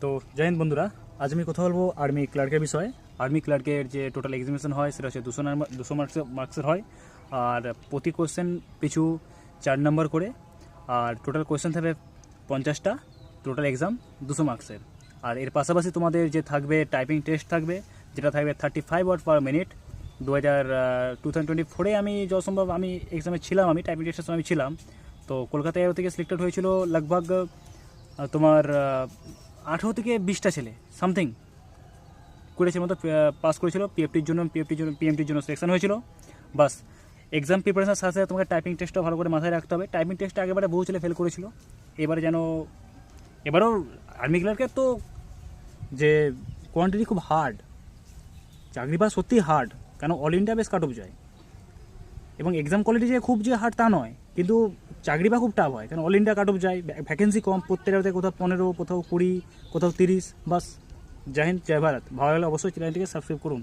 তো জয় হিন্দ বন্ধুরা, আজ আমি কথা বলবো আর্মি ক্লার্কের বিষয়ে। আর্মি ক্লার্কের যে টোটাল এক্সামিনেশন হয় সেটা হচ্ছে 200 মার্কসের হয়। আর প্রতি কোশ্চেন পিছু 4 নম্বর করে, আর টোটাল কোশ্চেন থাকবে 50টা, টোটাল এক্সাম 200 মার্কসের। আর এর পাশাপাশি তোমাদের যে থাকবে টাইপিং টেস্ট থাকবে, যেটা থাকবে 35 ওয়ার্ড পার মিনিট। 2024-এ আমি যতসম্ভব আমি এক্সামে ছিলাম, আমি টাইপিং টেস্টের সময় আমি ছিলাম। তো কলকাতায় থেকে সিলেক্টেড হয়েছিল লগভগ তোমার 18 থেকে 20টা ছেলে সামথিং করেছে মতো পাস করেছিল। পিএমটির জন্য সিলেকশন হয়েছিল। বাস এক্সাম প্রিপারেশনের সাথে সাথে তোমাকে টাইপিং টেস্টটা ভালো করে মাথায় রাখতে হবে। টাইপিং টেস্টটা আগেবারে বহু ছেলে ফেল করেছিল, এবারেও আর্মি ক্লার্কের তো যে কোয়ান্টিটি খুব হার্ড, চাকরি পাওয়া সত্যিই হার্ড, কেন অল ইন্ডিয়া বেশ কাট অফ যায়। এবং এক্সাম কোয়ালিটি যে খুব যে হার্ড তা নয়, কিন্তু চাকরি পাওয়া খুব টাফ হয়, কারণ অল ইন্ডিয়া কাট অফ যায়, ভ্যাকেন্সি কম, প্রত্যেকটাতে কোথাও 15, কোথাও 20, কোথাও 30। বাস জয় হিন্দ, জয় ভারত। ভালো লাগলে অবশ্যই চ্যানেলটিকে সাবস্ক্রাইব করুন।